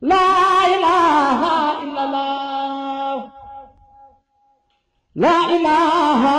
La ilaha illallah. La ilaha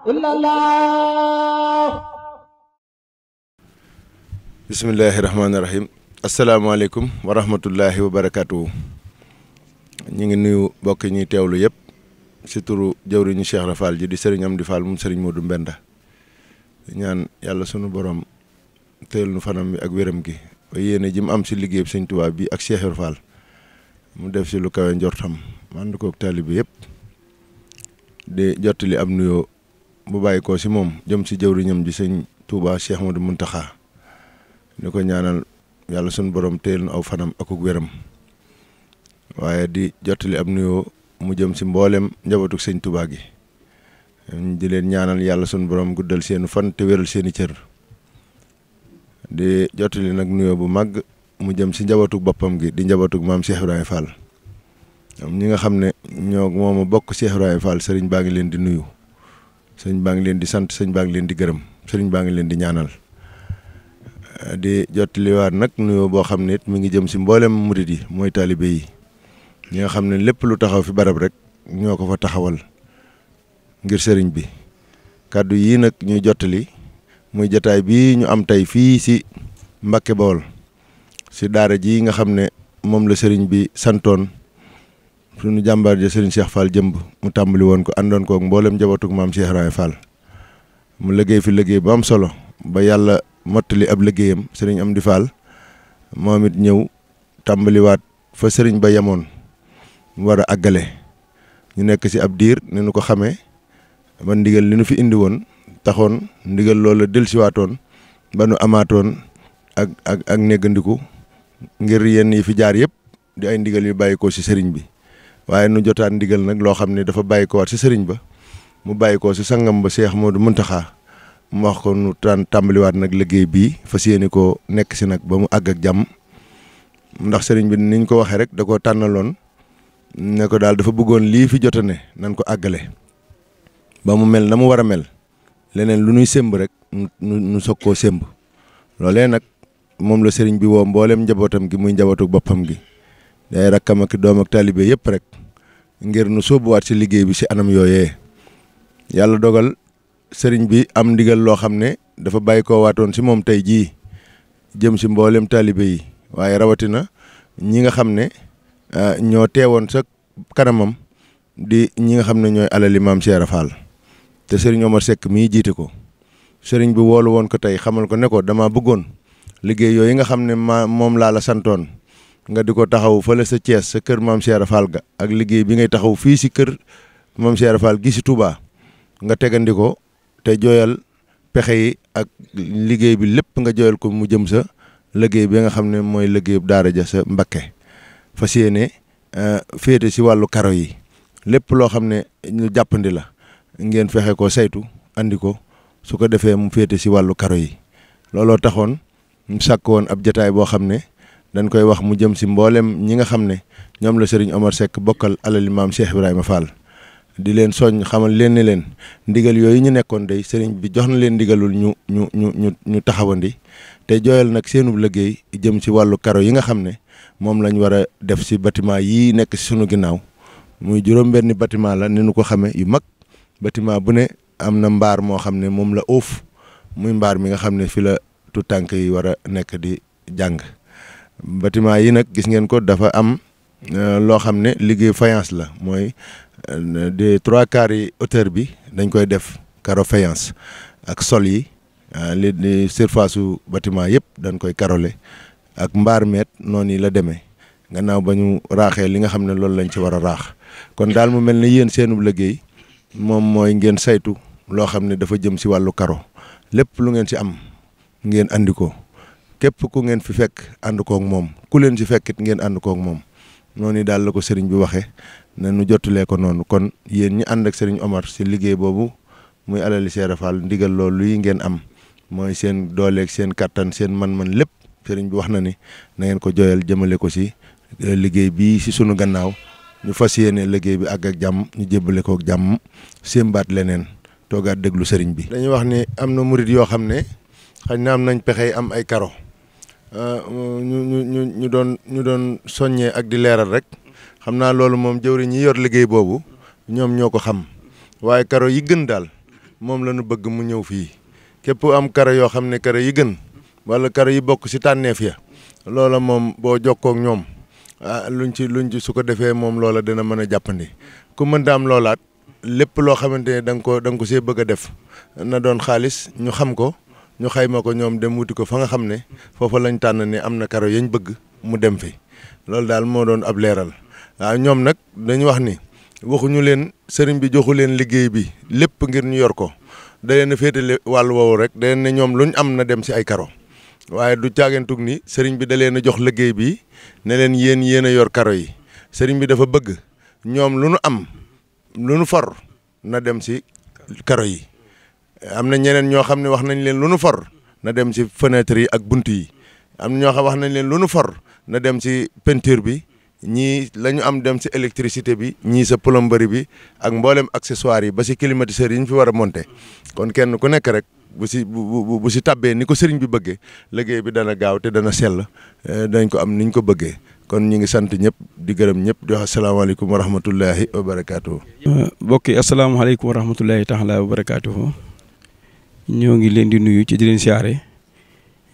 illallah. Bismillahirrahmanirrahim. Asalaamaaleykum wa rahmatullahi wa barakatuhu. Ñi ngi nuyu bokk ñi teewlu yëpp ci turu jawriñu Cheikh Rafal ji di Serigne Amdi Fall mu Serigne Modou Mbenda. Ñaan yàlla sunu borom teel nu fanam bi ak wéram gi ba yéene ji mu am ci liggéey Sëñ Tuubaa bi ak Cheikh Rafal mu def ci lu kawe njortam man ko taalibe yëpp di jottali am nuyoo bu bàyyi ko ci moom jëm ci jawriñam ji Sëñ Tuubaa Cheikh Modou Muntaxa ni ko ñaanal yàlla sunu borom teel nu aw fanam ak wéram waaye di jottali am nuyoo mu jëm ci mboolem njabootu Sëñ Tuubaa gi di leen ñaanal yàlla sunu borom guddal seenu fan te wéral seeni cër di jottali nag nuyoo bu mag mu jëm ci njabootu boppam gi di njabootu maam Cheikh Ibrahima Fall ñi nga xam ne ñoo moom a bokk Cheikh Ibrahima Fall sëriñ baa ngi leen di nuyu sëriñ baa ngi leen di sant sëriñ baa ngi leen di gërëm sëriñ baa ngi leen di ñaanal di jottaliwaat nag nuyoo boo xam ne it mi ngi jëm ci mboolem murit yi mooy taalibe yi ñi nga xam ne lépp lu taxaw fi barab rek ñoo ko fa taxawal ngir sëriñ bi kàddu yii nag ñuy jottali muy jataay bii ñu am tey fii ci Mbàkke Bawol ci daara ji nga xam ne moom la sëriñ bi santoon suñu jàmbaar ja sëriñ Cheikh Fall jëmb mu tàmbali woon ko àndoon kook mboolem njabootug maam Cheikh Ibrahima Fall mu liggéey fi liggéey bu am solo ba yàlla mottali ab liggéeyam sëriñ Amdi Fall moom it ñëw tàmbaliwaat fa sëriñ ba yemoon mu war a àggale ñu nekk ci ab diir ni nu ko xamee ba ndigal li nu fi indi woon taxoon ndigal loola dellusiwaatoon ba nu amaatoon ak néggandiku ngir yenn yi fi jaar yëpp di ay ndigal yu bàyyi ko ci sëriñ bi waaye nu jotaat ndigal nag loo xam ne dafa bàyyi ko waat ci sëriñ ba mu bàyyi ko ci sangam ba Cheikh Modou Muntaxa mu wax ko nu tàmbaliwaat nag liggéey bii fas yéene ko nekk ci nag ba mu àgg ak jàmm ndax sëriñ bi niñ ko waxee rek da koo tànnaloon ne ko daal dafa bëggoon lii fi jotane nan ko àggale ba mu mel na mu war a mel leneen lu nuy sémb rek nu soog koo sémb loolee nag moom la sëriñ bi woo mboolem njabootam gi muy njabootu boppam gi day rakkam ak doom ak taalibe yëpp rek ngir nu sóobuwaat ci liggéey bi ci anam yooyee yàlla dogal sëriñ bi am ndigal loo xam ne dafa bàyyi koo waatoon ci moom tey jii jëm ci mboolem taalibe yi waaye rawatina ñi nga xam ne ñoo teewoon sa kanamam di ñi nga xam ne ñooy alali maam Cheikh Fall te sëriñ Omar Seck mii jiite ko sëriñ bi woolu woon ko tey xamal ko ne ko dama bëggoon liggéey yooyu nga xam ne moom laa la santoon nga di ko taxaw fële sa Thiès sa kër maam Cheikh Fall ga ak liggéey bi ngay taxaw fii ci kër maam Cheikh Fall gi ci Touba nga tegandi ko te jooyal pexe yi ak liggéey bi lépp nga jooyal ko mu jëm sa liggéey bi nga xam ne mooy liggéeyu daara ja sa Mbakke fas yéene féete ci wàllu karo yi lépp loo xam ne ñu jàppandi la ngeen fexe ko saytu andi ko su ko defee mu féete ci wàllu karo yi looloo taxoon mu sàkk woon ab jataay boo xam ne dañ koy wax mu jëm ci mboolem ñi nga xam ne ñoom la Serigne Omar Seck bokkal alali maam Cheikh Ibrahima Fall di leen soññ xamal leen ne leen ndigal yooyu ñu nekkoon day Serigne bi jox na leen ndigalul ñu taxawandi te jooyal nag seenub liggéey jëm ci wàllu karo yi nga xam ne moom lañ war a def ci bâtiment yii nekk ci sunu ginnaaw muy juróom-benni bâtiment la ni nu ko xamee yu mag bâtiment bu ne am na mbaar moo xam ne moom la óof muy mbaar mi nga xam ne fi la tu tànk yi war a nekk di jàng bâtiment yi nag gis ngeen ko dafa am loo xam ne liggéey faïence la mooy des 3/4 yi hauteur bi dañ koy def carreau faïence ak sol yi li surface su bâtiment yëpp dañ koy carrelé ak mbaar meet noonu yi la demee gannaaw ba ñu raaxee li nga xam ne loolu lañ ci war a raax kon daal mu mel ne yéen seenub liggéey moom mooy ngeen saytu loo xam ne dafa jëm ci wàllu karo lépp lu ngeen ci am ngeen andi ko képp ku ngeen fi fekk ànd kook moom ku leen ci fekkit ngeen ànd kook moom noonu daal la ko sëriñ bi waxee ne nu jotulee ko noonu kon yéen ñi ànd ak sëriñ Omar ci liggéey boobu muy alali Cheikh Fall ndigal loolu yi ngeen am mooy seen dooleeg seen kattan seen man-man lépp sëriñ bi wax na ni na ngeen ko jooyal jëmale ko ci liggéey bii ci sunu gannaaw ñu fas yéene liggéey bi àgg ak jàmm ñu jébbale ko ak jàmm sémbaat leneen toogaat déglu sëriñ bi. dañuy wax ni am na murit yoo xam ne xëy na am nañ pexe am ay karo ñu doon soññee ak di leeral rek xam naa loolu moom jëwriñ ñi yor liggéey boobu ñoom ñoo ko xam waaye karo yi gën daal moom la ñu bëgg mu ñëw fii képp am karo yoo xam ne karo yi gën wala karo yi bokk ci tànneef ya loola moom boo jokkoo ak ñoom luñ ci su ko defee moom loola dina mën a jàppandi ku mën da am loolaat lépp loo xamante ne da nga ko see bëgg a def na doon xaalis ñu xam ko ñu xayma ko ñoom dem wuti ko fa nga xam ne foofa lañ tànn ne am na karo yañ bëgg mu dem fi loolu daal moo doon ab leeral waaw ñoom nag dañu wax ni waxuñu leen sëriñ bi joxu leen liggéey bi lépp ngir ñu yor ko da leen a féetale wàllu woowu rek da leen ne ñoom luñ am na dem si ay karo waaye du caagantug ni sëriñ bi da leen a jox liggéey bi ne leen yéen a yor karo yi sëriñ bi dafa bëgg ñoom lu nu am lu nu for na dem si karo yi am na ñeneen ñoo xam ne wax nañ leen lu nu for na dem si fenêtre yi ak bunt yi am na ñoo xam wax nañ leen lu nu for na dem si peinture bi ñii la ñu am dem si électricité bi ñii sa plomberie bi ak mboolem accessoires yi ba si climatiseurs yi ñu fi war a monter kon kenn ku nekk rek bu si tabbee ni ko sëriñ bi bëggee liggéey bi dana gaaw te dana sell dañ ko am niñ ko bëggee kon ñi ngi sant ñëpp di gërëm ñëpp di wax asalaamaaleykum wa rahmatullahi wa barakaatuhu. mbokk yi asalaamaaleykum wa rahmatullahi taala wa barakaatuhu. ñoo ngi leen di nuyu ci di leen siyaare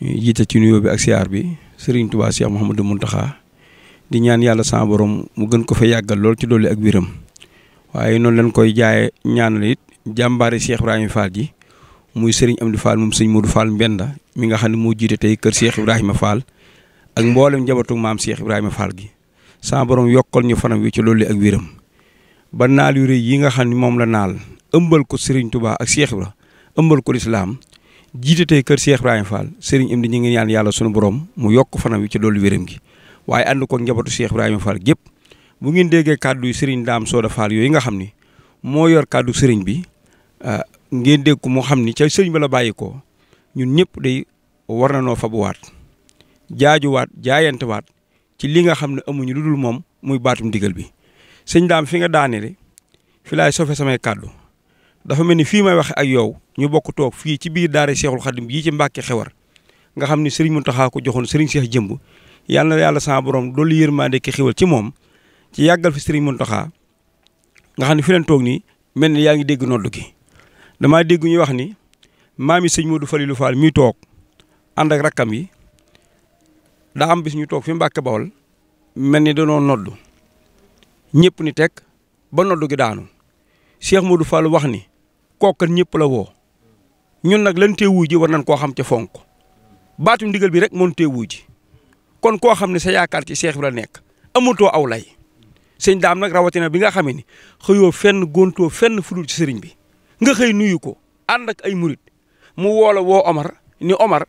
jiite ci nuyoo bi ak siyaar bi Serigne Touba Cheikh Mouhamadou Mountakha di ñaan yàlla sa borom mu gën ko fa yàggal lool ci dolli ak biram waaye noonu lañ koy jaaye ñaanal it jàmbaare Cheikh Ibrahima Fall ji muy Serigne Amdi Fall moom sëñ Modou Fall Mbenda mi nga xam ne moo jiite tey kër Cheikh Ibrahima Fall ak mboolem njabootu maam Cheikh Ibrahima Fall gi sa borom yokkal ñu fanam wi ci dolli ak biram ba naal yu rëy yi nga xam ne moom la naal ëmbal ko Serigne Touba ak Cheikh Ibrahima ëmbal ko lislaam jiite tey kër Cheikh Ibrahima Fall Serigne Amdi ñu ngi ñaan yàlla sunu borom mu yokk fanam wi ci dolli wéram gi waaye ànd ko njabootu Cheikh Ibrahima Fall gépp bu ngeen déggee kàddu yi Serigne Dame Soda Fall yooyu nga xam ni moo yor kàddu Serigne bi ngeen dégg ko moo xam ni ca Serigne ba la bàyyi ko ñun ñëpp day war na noo fabuwaat jaajuwaat jaayantewaat ci li nga xam ne amuñu lu dul moom muy baatum digal bi sëñ Dame fi nga daanele fi laay sofe samay kàddu dafa mel ni fii may waxe ak yow ñu bokk toog fii ci biir daara Cheikhul Khadim yii ci Mbàkke Xewar nga xam ni Serigne Mountakha ko joxoon Serigne Cheikh Jëmb yàlla na yàlla sama borom dolli yërmande ki xewal ci moom ci yàggal fi Serigne Mountakha nga xam ne fi leen toog nii mel ni yaa ngi dégg noddu gi damaa dégg ñuy wax ni maami sëñ Modou Falilou Fall mi toog ànd ak rakkam yi daa am bis ñu toog fi Mbàkke Bawol mel ni danoo noddu ñëpp ni teg ba noddu gi daanu Cheikh Modou Fall wax ni kookan ñëpp la woo ñun nag lan tee wuy ji war nañ koo xam ca fonk baatum ndigal bi rek moon tee wuy ji kon koo xam ne sa yaakaar ci Cheikh bi la nekk amatoo aw lay sëñ Dame nag rawatina bi nga xamee ni xëyoo fenn góontoo fenn fudul ci sëriñ bi nga xëy nuyu ko ànd ak ay murit mu woola woo Omar ni Omar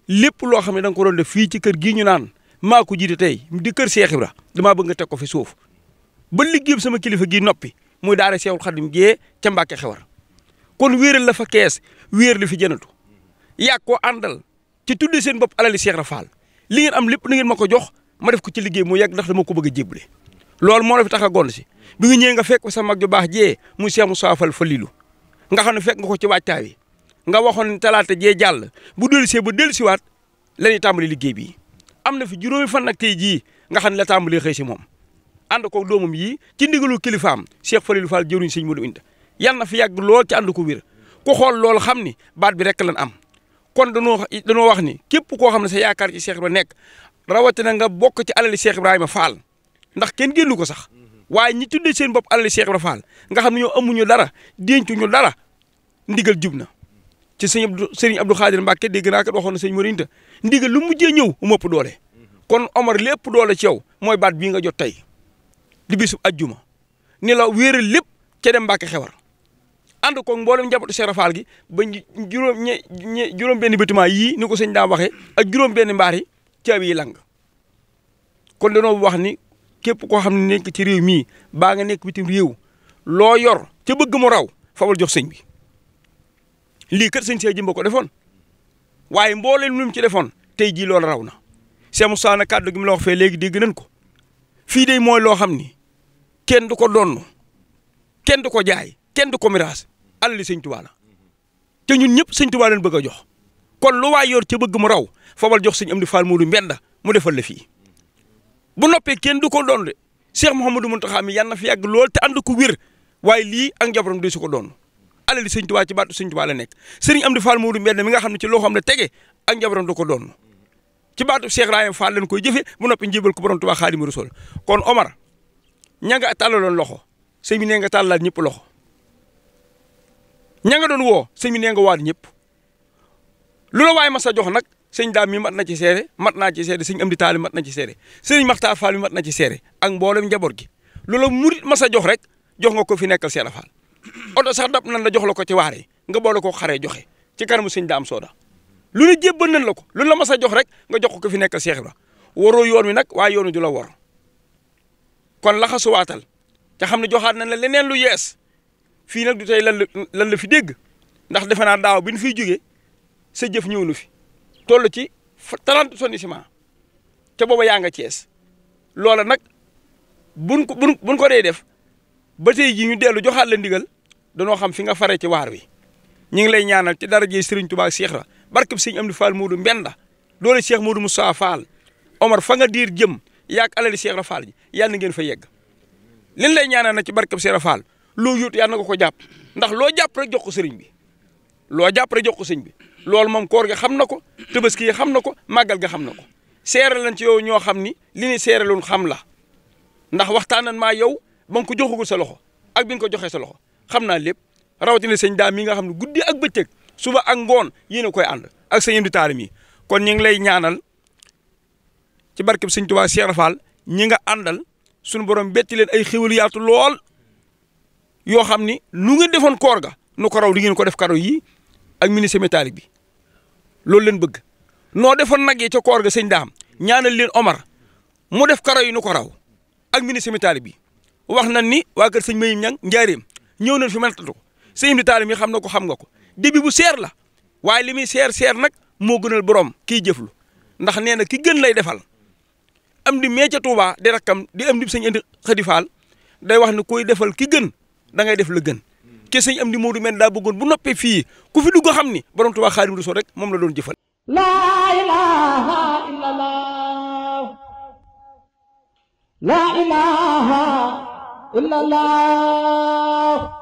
lépp loo xam ne da nga ko doon def fii ci kër gii ñu naan maa ko jiite tey di kër Cheikh Ibra damaa bëgg nga teg ko fi suuf ba liggéeyam sama kilifa gii noppi muy daara Cheikhul Khadim gee ca Mbàkke Xewar kon wéeral la fa kees wéer li fi jënatu yàgg koo àndal ci tudde seen bopp alali Cheikh Ibra Fall li ngeen am lépp na ngeen ma ko jox ma def ko ci liggéey mu yàgg ndax dama ko bëgg a jébbale loolu moo la fi tax a gond si bi nga ñëwee nga fekk ko sa mag ju baax jee muy Cheikh Moussa Fall Falilou nga xam ne fekk nga ko ci waajtaay wi nga waxoon ne talaata jee jàll bu dellusee ba dellusiwaat la ñuy tàmbali liggéey bi am na fi juróomi fan nag tey jii nga xam ne la tàmbali xëy si moom ànd ko doomam yii ci ndigalu kilifaam Cheikh Falilou Fall jëruñ sëñ Modou Inta yal na fi yàgg lool ci ànd ko wér ku xool loolu xam ni baat bi rek lan am kon danoo wax ni képp koo xam ne sa yaakaar ci Cheikh Ibra nekk rawatina nga bokk ci alali Cheikh Ibrahima Fall ndax kenn génnu ko sax waaye ñi tuddee seen bopp alali Cheikh Ibra Fall nga xam ne ñoo amuñu dara dencuñu dara ndigal jub na ci sëriñ Abdou Khadir Mbacke dégg naa kat waxoon na sëñ Morinta ndigal lu mujjee ñëw mu ëpp doole kon Omar lépp doole ci yow mooy baat bii nga jot tey di bisub ajjuma ni la wéeral lépp ca dem Mbacke Xewar ànd ko mboolem njabootu Cheikh Ibra Fall gi ba juróom benn bâtiment yii ni ko sëñ daa waxee ak juróom benn mbaar yi caabi yi lang kon danoo wax ni képp koo xam ne nekk ci réew mii baa nga nekk bitim réew loo yor ca bëgg mu raw fawal jox sëñ bi lii kat sëñ Cheikh Jëmb ko defoon waaye mbooleen lu mu ci defoon tey jii loolu raw na Cheikh Moussa na kàddu gi mu la wax fee léegi dégg nañ ko fii de mooy loo xam ni kenn du ko donn kenn du ko jaay kenn du ko miraas alali sëñ Tuubaa la te ñun ñëpp sëñ Tuubaa leen bëgg a jox kon lu waay yor ca bëgg mu raw fabal jox sëñ Amdi Fall Moodu Mbenda mu defal la fii bu noppee kenn du ko doon de Cheikh Mouhamadou Mountakha mi yàlla na fi yàgg lool te ànd ko wér waaye lii ak njabootam du su ko doon alali sëñ Tuubaa ci baatu sëñ Tuubaa la nekk sëriñ Amdi Fall Moodu Mbenda mi nga xam ne ci loo xam ne tege ak njabootam du ko doon ci baatu Cheikh Rahim Fall lañ koy jëfe bu noppi njébal ko borom Tuubaa Xaadimu Rasuul kon Omar ña nga tàllaloon loxo sëñ bi nee nga tàllal ñëpp loxo ña nga doon woo sëñ bi nee nga waat ñëpp lu la waaye ma sa jox nag sëñ daam mi mat na ci seere mat naa ci seere sëñ Amdi Taali mat na ci seere sëriñ Maxtaar Fall mi mat na ci seere ak mboolem njaboot gi lu la murit ma sa jox rek jox nga ko fi nekkal Seera Fall oto sax dab nan la jox la ko ci waare nga boole ko xaree joxe ci kanamu sëñ daam sooda lu ne jébbal nañ la ko lu la ma sa jox rek nga jox ko fi nekkal Seex Ibra waroo yoon wi nag waaye yoon wi du la war kon laxasuwaatal te xam ne joxaat nañ la leneen lu yees fii nag du tey lan la fi dégg ndax defe naa daaw bi ñu fiy jógee sa jëf ñëw na fi toll ci 30 tonnes ciment te booba yaa nga Cees loola nag buñ ko dee def ba tey ji ñu dellu joxaat la ndigal danoo xam fi nga fare ci waar wi ñu ngi lay ñaanal ci daraje Serigne Touba Cheikh Ra barkeb Serigne Amdi Fall Moodu Mbenda doole Cheikh Modou Moussa Fall Omar fa nga diir jëm yaak alali Cheikh Ra Fall ji yàlla na ngeen fa yegg liñ lay ñaanal na ci barkeb Cheikh Ra Fall loo yóot yàlla na ko jàpp ndax loo jàpp rek jox ko sëriñ bi loo jàpp rek jox ko sëriñ bi loolu moom koor ga xam na ko Tabaski yi xam na ko màggal ga xam na ko seere lañ ci yow ñoo xam ni li ni seere loon xam la ndax waxtaanan maa yow ba nga ko joxagul sa loxo ak bi nga ko joxee sa loxo xam naa lépp rawatina sëñ daam mi nga xam ne guddi ak bëccëg suba ak ngoon yéen a koy ànd ak sëñ Amdi Taali mi kon ñu ngi lay ñaanal ci barkeb sëñ Tuubaa Cheikh Fall ñi nga àndal suñu borom betti leen ay xéwal yaatu lool yoo xam ni nu ngeen defoon koor ga nu ko raw di ngeen ko def karo yi ak ministre métallique bi loolu leen bëgg noo defoon nag yi ca koor ga sëñ daam ñaanal leen Omar mu def karo yi nu ko raw ak ministre métallique bi wax nañ ni waa kër sëñ Mayim Ñang njaareem ñëw nañ fi mën a tatu sëñ Amdi Taali mi xam na ko xam nga ko début bu seer la waaye li muy seer nag moo gënal borom kiy jëflu ndax nee na ki gën lay defal am di mee ca Touba di rakkam di am di sëñ Amdi Xadi Fall day wax ne koy defal ki gën da ngay def la gën ke sëñ Amdi Moodu men daa bëggoon bu noppee fii ku fi dugg xam ni borom Touba Xaadimu Rasuul rek moom la doon jëfal. La ilaha illallah, la ilaha illallah.